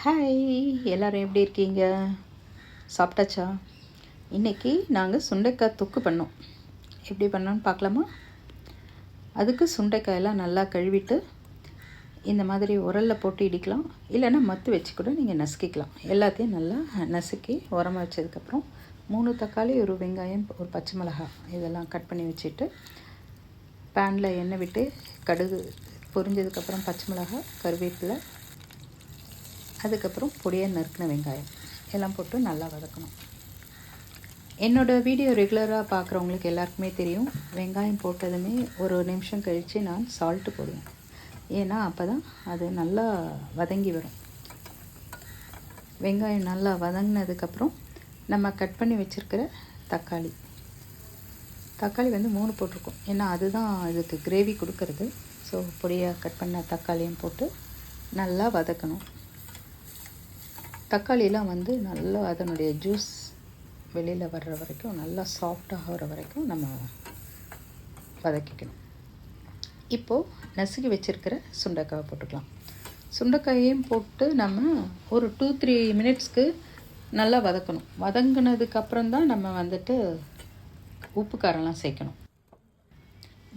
Hi, எல்லோரும் எப்படி இருக்கீங்க? சாப்பிட்டாச்சா? இன்றைக்கி நாங்கள் சுண்டைக்காய் தொக்கு பண்ணோம். எப்படி பண்ணோன்னு பார்க்கலாமா? அதுக்கு சுண்டைக்காயெல்லாம் நல்லா கழுவிட்டு இந்த மாதிரி உரலில் போட்டு இடிக்கலாம், இல்லைன்னா மத்து வச்சு கூட நீங்கள் நசுக்கிக்கலாம். எல்லாத்தையும் நல்லா நசுக்கி உரமாக வச்சதுக்கப்புறம் 3 தக்காளி, ஒரு வெங்காயம், ஒரு பச்சை மிளகாய் இதெல்லாம் கட் பண்ணி வச்சுட்டு பேனில் எண்ணெய் விட்டு கடுகு பொரிஞ்சதுக்கப்புறம் பச்சை மிளகாய், கருவேப்பிலை, அதுக்கப்புறம் பொடியாக நறுக்கின வெங்காயம் எல்லாம் போட்டு நல்லா வதக்கணும். என்னோடய வீடியோ ரெகுலராக பார்க்குறவங்களுக்கு எல்லாருக்குமே தெரியும், வெங்காயம் போட்டதுமே ஒரு நிமிஷம் கழித்து நான் சால்ட்டு போடுவேன். ஏன்னா அப்போ தான் அது நல்லா வதங்கி வரும். வெங்காயம் நல்லா வதங்கினதுக்கப்புறம் நம்ம கட் பண்ணி வச்சுருக்கிற தக்காளி வந்து 3 போட்டிருக்கோம். ஏன்னா அதுதான் இதுக்கு கிரேவி கொடுக்கறது. ஸோ பொடியாக கட் பண்ண தக்காளியும் போட்டு நல்லா வதக்கணும். தக்காளியெலாம் வந்து நல்லா அதனுடைய ஜூஸ் வெளியில் வர்ற வரைக்கும், நல்லா சாஃப்டாக ஆகிற வரைக்கும் நம்ம வதக்கிக்கணும். இப்போது நசுக்கி வச்சுருக்கிற சுண்டைக்காய் போட்டுக்கலாம். சுண்டைக்காயையும் போட்டு நம்ம ஒரு 2-3 மினிட்ஸ்க்கு நல்லா வதக்கணும். வதங்கினதுக்கப்புறம் தான் நம்ம வந்துட்டு உப்பு காரம்லாம் சேர்க்கணும்.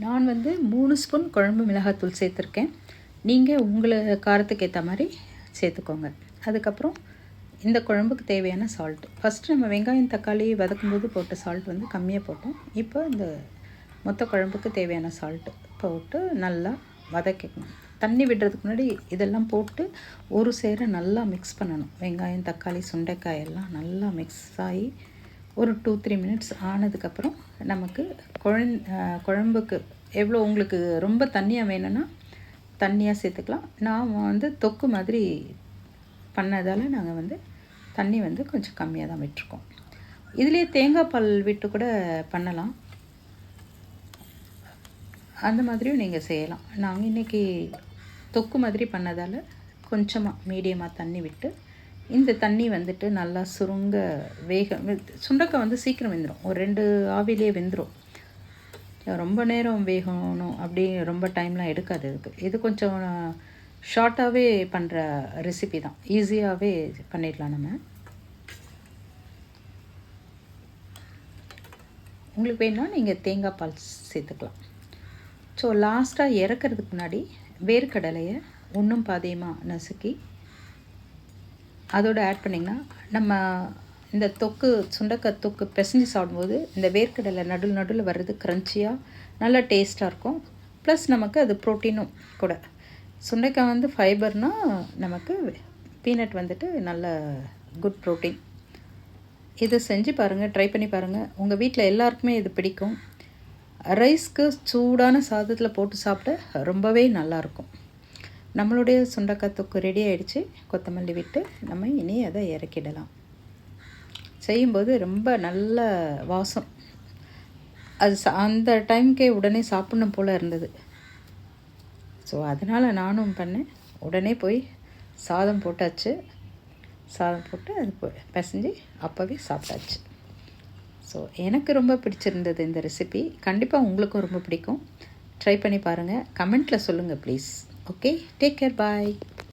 நான் வந்து 3 ஸ்பூன் குழம்பு மிளகாத்தூள் சேர்த்துருக்கேன். நீங்கள் உங்களை காரத்துக்கு ஏற்ற மாதிரி சேர்த்துக்கோங்க. அதுக்கப்புறம் இந்த குழம்புக்கு தேவையான சால்ட்டு, ஃபஸ்ட்டு நம்ம வெங்காயம் தக்காளி வதக்கும்போது போட்ட சால்ட் வந்து கம்மியாக போட்டோம். இப்போ இந்த மொத்த குழம்புக்கு தேவையான சால்ட்டு போட்டு நல்லா வதக்கிக்கணும். தண்ணி விடுறதுக்கு முன்னாடி இதெல்லாம் போட்டு ஒரு சேர நல்லா மிக்ஸ் பண்ணணும். வெங்காயம் தக்காளி சுண்டைக்காய் எல்லாம் நல்லா மிக்ஸ் ஆகி ஒரு 2-3 மினிட்ஸ் ஆனதுக்கப்புறம் நமக்கு குழம்புக்கு எவ்வளோ உங்களுக்கு ரொம்ப தண்ணியாக வேணும்னா தண்ணியாக சேர்த்துக்கலாம். நான் வந்து தொக்கு மாதிரி பண்ணதால் நாங்கள் வந்து தண்ணி வந்து கொஞ்சம் கம்மியாக தான் விட்டுருக்கோம். இதுலேயே தேங்காய் பால் விட்டு கூட பண்ணலாம், அந்த மாதிரியும் நீங்கள் செய்யலாம். நாங்கள் இன்றைக்கி தொக்கு மாதிரி பண்ணதால் கொஞ்சமாக மீடியமாக தண்ணி விட்டு இந்த தண்ணி வந்துட்டு நல்லா சுருங்க சுண்டைக்காய் வந்து சீக்கிரம் வெந்துடும். ஒரு 2 ஆவிலே வெந்துடும். ரொம்ப நேரம் வேகணும் அப்படி ரொம்ப டைம்லாம் எடுக்காது இதுக்கு. இது கொஞ்சம் ஷார்ட்டாகவே பண்ணுற ரெசிபி தான், ஈஸியாகவே பண்ணிடலாம். நம்ம உங்களுக்கு வேணும்னா நீங்கள் தேங்காய் பால் சேர்த்துக்கலாம். ஸோ லாஸ்ட்டாக இறக்கிறதுக்கு முன்னாடி வேர்க்கடலையை ஒன்றும் பாதியமாக நசுக்கி அதோடு ஆட் பண்ணிங்கன்னா நம்ம இந்த தொக்கு சுண்டைக்காய் தொக்கு பிசைஞ்சு சாப்பிடும்போது இந்த வேர்க்கடலை நடுவில் வர்றது க்ரன்ச்சியாக நல்லா டேஸ்ட்டாக இருக்கும். ப்ளஸ் நமக்கு அது ப்ரோட்டீனும் கூட. சுண்டைக்காய் வந்து ஃபைபர்னால் நமக்கு பீனட் வந்துட்டு நல்ல குட் ப்ரோட்டீன். இதை செஞ்சு பாருங்கள், ட்ரை பண்ணி பாருங்கள். உங்கள் வீட்டில் எல்லாருக்குமே இது பிடிக்கும். ரைஸ்க்கு சூடான சாதத்தில் போட்டு சாப்பிட ரொம்பவே நல்லாயிருக்கும். நம்மளுடைய சுண்டைக்காய் தொக்கு ரெடி ஆகிடுச்சு. கொத்தமல்லி விட்டு நம்ம இனி அதை இறக்கிடலாம். செய்யும்போது ரொம்ப நல்ல வாசம். அது அந்த டைம்க்கே உடனே சாப்பிட்ணும் போல் இருந்தது. ஸோ அதனால் நானும் பண்ணேன். உடனே போய் சாதம் போட்டாச்சு. சாதம் போட்டு அது பிசைஞ்சு அப்போவே சாப்பிட்டாச்சு. ஸோ எனக்கு ரொம்ப பிடிச்சிருந்தது இந்த ரெசிபி. கண்டிப்பாக உங்களுக்கும் ரொம்ப பிடிக்கும். ட்ரை பண்ணி பாருங்கள். கமெண்ட்டில் சொல்லுங்கள் please. Okay, take care, bye.